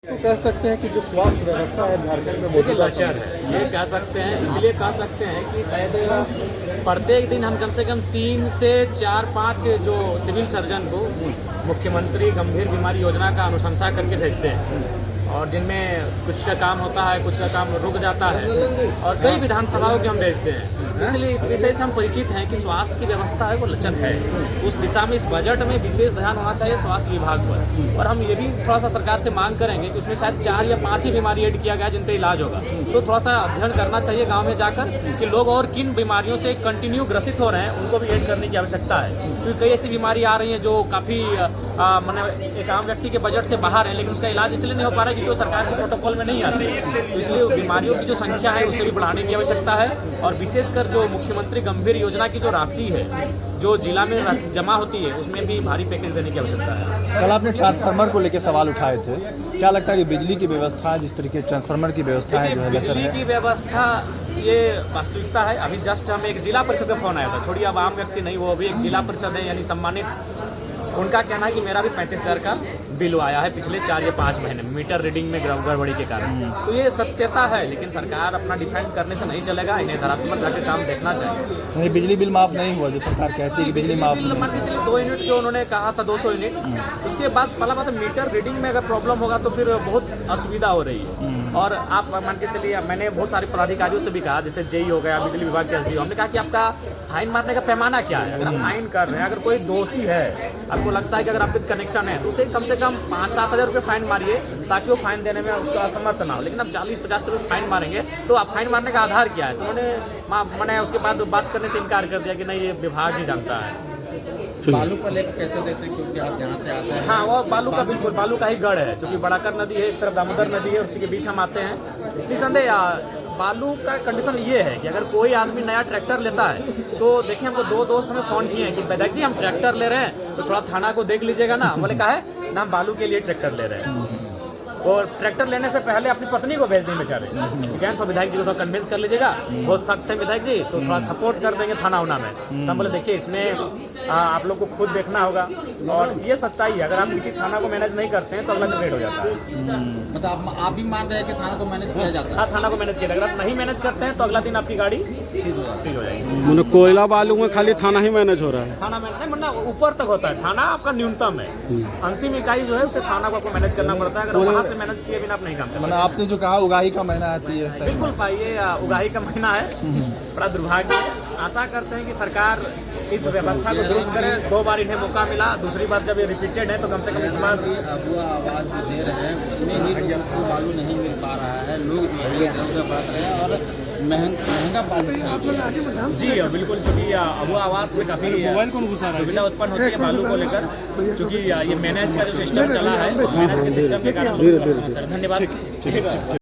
तो कह सकते हैं कि जो स्वास्थ्य व्यवस्था है झारखंड में बिल्कुल लाचार है, ये कह सकते हैं। इसलिए कह सकते हैं कि शायद प्रत्येक दिन हम कम से कम 3 से 4-5 जो सिविल सर्जन को मुख्यमंत्री गंभीर बीमारी योजना का अनुशंसा करके भेजते हैं, और जिनमें कुछ का काम होता है, कुछ का काम रुक जाता है, और कई विधानसभाओं के हम भेजते हैं। इसलिए इस विषय से हम परिचित हैं कि स्वास्थ्य की व्यवस्था है वो लचर है। उस दिशा में इस बजट में विशेष ध्यान होना चाहिए स्वास्थ्य विभाग पर, और हम ये भी थोड़ा सा सरकार से मांग करेंगे कि उसमें शायद 4 या 5 ही बीमारी ऐड किया गया जिन पर इलाज होगा, तो थोड़ा सा अध्ययन करना चाहिए गाँव में जाकर कि लोग और किन बीमारियों से कंटिन्यू ग्रसित हो रहे हैं, उनको भी ऐड करने की आवश्यकता है। क्योंकि कई ऐसी बीमारी आ रही हैं जो काफ़ी मतलब एक आम व्यक्ति के बजट से बाहर है, लेकिन उसका इलाज इसलिए नहीं हो पा रहा है क्योंकि वो सरकार के प्रोटोकॉल में नहीं आती है। तो इसलिए बीमारियों की जो संख्या है उसे भी बढ़ाने की आवश्यकता है, और विशेषकर जो मुख्यमंत्री गंभीर योजना की जो राशि है जो जिला में जमा होती है उसमें भी भारी पैकेज देने की आवश्यकता है। कल आपने ट्रांसफार्मर को लेकर सवाल उठाए थे, क्या लगता है कि बिजली की व्यवस्था जिस तरीके ट्रांसफार्मर की व्यवस्था है जो है बिजली की व्यवस्था ये वास्तविकता है। अभी जस्ट हमें एक जिला परिषद का फोन आया था, छोड़िए अब आम व्यक्ति नहीं, वो अभी एक जिला परिषद है यानी सम्मानित। उनका कहना है कि मेरा भी 35,000 का बिल आया है पिछले 4 या 5 महीने में मीटर रीडिंग में गड़बड़ी के कारण। तो ये सत्यता है, लेकिन सरकार अपना डिफेंड करने से नहीं चलेगा, इन्हें धरात्मक जाकर काम देखना चाहिए। बिजली बिल माफ नहीं हुआ जो सरकार कहती है कि बिजली माफ नहीं। मान के चलिए 2 यूनिट जो उन्होंने कहा था 200 यूनिट, उसके बाद पहला बात मीटर रीडिंग में अगर प्रॉब्लम होगा तो फिर बहुत असुविधा हो रही है। और आप मान के चलिए, मैंने बहुत सारे पदाधिकारियों से भी कहा, जैसे जेई हो गया, बिजली विभाग के एसडीओ, हमने कहा कि आपका फाइन मारने का पैमाना क्या है। अगर आप फाइन कर रहे हैं, अगर कोई दोषी है, आपको लगता है कि अगर आप विद कनेक्शन है तो उसे कम से कम 5-7 हज़ार रुपये फाइन मारिए ताकि वो फाइन देने में उसका असमर्थ ना हो। लेकिन आप 40-50 रुपये फाइन मारेंगे तो आप फाइन मारने का आधार क्या है? तो उन्होंने मैंने उसके बाद बात करने से इनकार कर दिया कि नहीं, ये विभाग ही जानता है। बालू का लेकर कैसे देते हैं, क्योंकि आप जहाँ से आते हैं? हाँ, वो बालू का बिल्कुल बालू का ही गढ़ है, क्योंकि बड़ाकर नदी है, एक तरफ दामोदर नदी है, उसी के बीच हम आते हैं। निसंदेह बालू का कंडीशन ये है कि अगर कोई आदमी नया ट्रैक्टर लेता है तो देखिए, हमको 2 दोस्त हमें फ़ोन किए हैं कि वैदाक जी हम ट्रैक्टर ले रहे हैं तो थोड़ा थाना को देख लीजिएगा ना। बोले कहा है ना, हम बालू के लिए ट्रैक्टर ले रहे हैं। और ट्रैक्टर लेने से पहले अपनी पत्नी को भेज दें बेचारे, जैन तो विधायक जी को थोड़ा कन्विंस कर लीजिएगा, बहुत सख्त है विधायक जी, तो थोड़ा सपोर्ट कर देंगे थाना उना में। तो हम बोले देखिए, इसमें आप लोग को खुद देखना होगा, और ये सच्चाई है, अगर आप किसी थाना को मैनेज नहीं करते हैं तो अगला दिन रेड हो जाता है। मतलब आप भी मान रहे हैं कि थाना को मैनेज किया जाता है? हाँ, थाना को मैनेज किया, अगर आप नहीं मैनेज करते हैं तो अगला दिन आपकी गाड़ी सीज हो जाएगी। मतलब कोयला बालू में खाली थाना ही मैनेज हो रहा है? थाना मैनेज नहीं, मतलब ऊपर तक होता है, थाना आपका न्यूनतम है, अंतिम इकाई जो है उसे थाना को आपको मैनेज करना पड़ता है। अगर वहाँ से मैनेज किए बिना आप नहीं काम करते। मतलब आपने जो कहा उगाही का महीना आती है, बिल्कुल भाई, ये उगाही का महीना है, बड़ा दुर्भाग्य है। आशा करते हैं कि सरकार इस व्यवस्था को दुरुस्त करे। 2 बार इन्हें मौका मिला, दूसरी बार जब ये रिपीटेड है तो कम से कम इस बार अबुआ आवाज़ जो दे रहे हैं उसमें ही लोगों को बालू नहीं मिल पा रहा है, लोग जो है इधर उधर बढ़ रहे हैं और महंगा बालू। जी बिल्कुल, चूँकि अबुआ आवास में काफ़ी दुविधा उत्पन्न होती है बालू को लेकर, क्योंकि ये मैनेज का जो सिस्टम चला है, उस मैनेज के सिस्टम के कारण। धन्यवाद।